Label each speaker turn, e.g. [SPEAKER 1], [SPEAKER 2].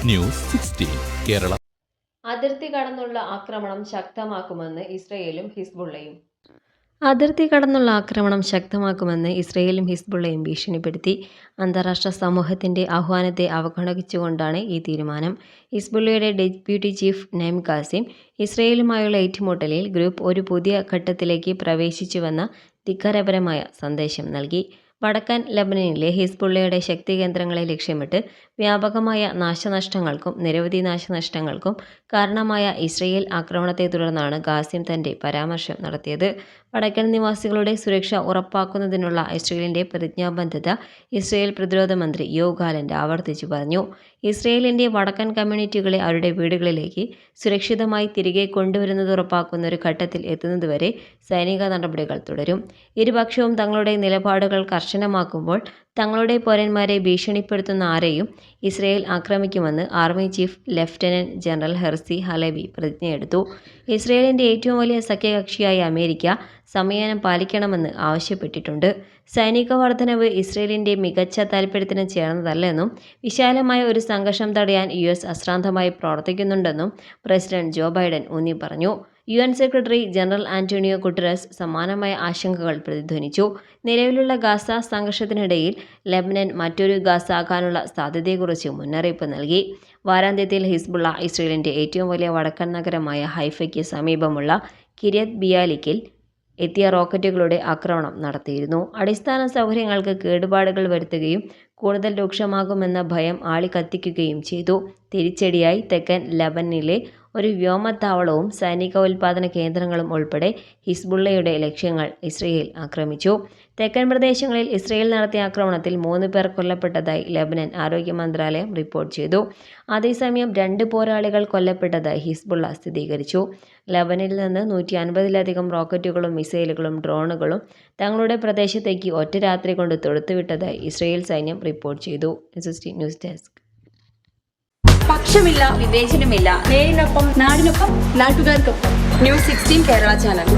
[SPEAKER 1] News 16 Kerala.
[SPEAKER 2] അതിർത്തി കടന്നുള്ള ആക്രമണം ശക്തമാക്കുമെന്ന് ഇസ്രയേലും ഹിസ്ബുള്ളയും. അതിർത്തി കടന്നുള്ള ആക്രമണം ശക്തമാക്കുമെന്ന് ഇസ്രയേലും ഹിസ്ബുള്ളയും ഭീഷണിപ്പെടുത്തി. അന്താരാഷ്ട്ര സമൂഹത്തിന്റെ ആഹ്വാനത്തെ അവഗണിച്ചുകൊണ്ടാണ് ഈ തീരുമാനം. ഹിസ്ബുള്ളയുടെ ഡെപ്യൂട്ടി ചീഫ് നൈം ഖാസിം ഇസ്രയേലുമായുള്ള ഏറ്റുമുട്ടലിൽ ഗ്രൂപ്പ് ഒരു പുതിയ ഘട്ടത്തിലേക്ക് പ്രവേശിച്ചുവെന്ന ധിക്കാരപരമായ സന്ദേശം നൽകി. വടക്കൻ ലെബനനിലെ ഹിസ്ബുള്ളയുടെ ശക്തി കേന്ദ്രങ്ങളെ ലക്ഷ്യമിട്ട് വ്യാപകമായ നാശനഷ്ടങ്ങൾക്കും നിരവധി നാശനഷ്ടങ്ങൾക്കും കാരണമായ ഇസ്രയേൽ ആക്രമണത്തെ തുടർന്നാണ് ഖാസിം തന്റെ പരാമർശം നടത്തിയത്. വടക്കൻ നിവാസികളുടെ സുരക്ഷ ഉറപ്പാക്കുന്നതിനുള്ള ഇസ്രയേലിന്റെ പ്രതിജ്ഞാബദ്ധത ഇസ്രയേൽ പ്രതിരോധ മന്ത്രി യോവ് ഗാലന്റ് ആവർത്തിച്ചു പറഞ്ഞു. ഇസ്രയേലിന്റെ വടക്കൻ കമ്മ്യൂണിറ്റികളെ അവരുടെ വീടുകളിലേക്ക് സുരക്ഷിതമായി തിരികെ കൊണ്ടുവരുന്നത് ഉറപ്പാക്കുന്ന ഒരു ഘട്ടത്തിൽ എത്തുന്നതുവരെ സൈനിക നടപടികൾ തുടരും. ഇരുപക്ഷവും തങ്ങളുടെ നിലപാടുകൾ കർശനമാക്കുമ്പോൾ തങ്ങളുടെ പൗരന്മാരെ ഭീഷണിപ്പെടുത്തുന്ന ആരെയും ഇസ്രയേൽ ആക്രമിക്കുമെന്ന് army chief lieutenant general Herzi Halevi പ്രതിജ്ഞയെടുത്തു. ഇസ്രയേലിന്റെ ഏറ്റവും വലിയ സഖ്യകക്ഷിയായ അമേരിക്ക സംയമനം പാലിക്കണമെന്ന് ആവശ്യപ്പെട്ടിട്ടുണ്ട്. സൈനിക വർധനവ് ഇസ്രയേലിന്റെ മികച്ച താൽപര്യത്തിന് ചേർന്നതല്ലെന്നും വിശാലമായ ഒരു സംഘർഷം തടയാൻ US അശ്രാന്തമായി പ്രവർത്തിക്കുന്നുണ്ടെന്നും പ്രസിഡന്റ് ജോ ബൈഡൻ ഊന്നി പറഞ്ഞു. UN secretary general Antonio Guterres സമാനമായ ആശങ്കകൾ പ്രതിധ്വനിച്ചു. നിലവിലുള്ള ഗാസ സംഘർഷത്തിനിടയിൽ ലെബനൻ മറ്റൊരു ഗാസ ആകാനുള്ള സാധ്യതയെക്കുറിച്ച് മുന്നറിയിപ്പ് നൽകി. വാരാന്ത്യത്തിൽ ഹിസ്ബുള്ള ഇസ്രയേലിന്റെ ഏറ്റവും വലിയ വടക്കൻ നഗരമായ ഹൈഫയ്ക്ക് സമീപമുള്ള കിര്യത്ത് ബിയാലിക്കിൽ എത്തിയ റോക്കറ്റുകളുടെ ആക്രമണം നടത്തിയിരുന്നു. അടിസ്ഥാന സൗകര്യങ്ങൾക്ക് കേടുപാടുകൾ വരുത്തുകയും കൂടുതൽ രൂക്ഷമാകുമെന്ന ഭയം ആളിക്കത്തിക്കുകയും ചെയ്തു. തിരിച്ചടിയായി തെക്കൻ ലെബനനിലെ ഒരു വ്യോമത്താവളവും സൈനിക ഉൽപാദന കേന്ദ്രങ്ങളും ഉൾപ്പെടെ ഹിസ്ബുള്ളയുടെ ലക്ഷ്യങ്ങൾ ഇസ്രയേൽ ആക്രമിച്ചു. തെക്കൻ പ്രദേശങ്ങളിൽ ഇസ്രയേൽ നടത്തിയ ആക്രമണത്തിൽ 3 പേർ കൊല്ലപ്പെട്ടതായി ലെബനൻ ആരോഗ്യ മന്ത്രാലയം റിപ്പോർട്ട് ചെയ്തു. അതേസമയം 2 പോരാളികൾ കൊല്ലപ്പെട്ടതായി ഹിസ്ബുള്ള സ്ഥിരീകരിച്ചു. ലെബനനിൽ നിന്ന് 150-ലധികം റോക്കറ്റുകളും മിസൈലുകളും ഡ്രോണുകളും തങ്ങളുടെ പ്രദേശത്തേക്ക് ഒറ്റ രാത്രി കൊണ്ട് തൊടുത്തുവിട്ടതായി ഇസ്രയേൽ സൈന്യം റിപ്പോർട്ട് ചെയ്തു. News desk.
[SPEAKER 3] പക്ഷമില്ല, വിവേചനമില്ല. നേരിനൊപ്പം, നാടിനൊപ്പം, നാട്ടുകാർക്കൊപ്പം. News 16 Kerala channel.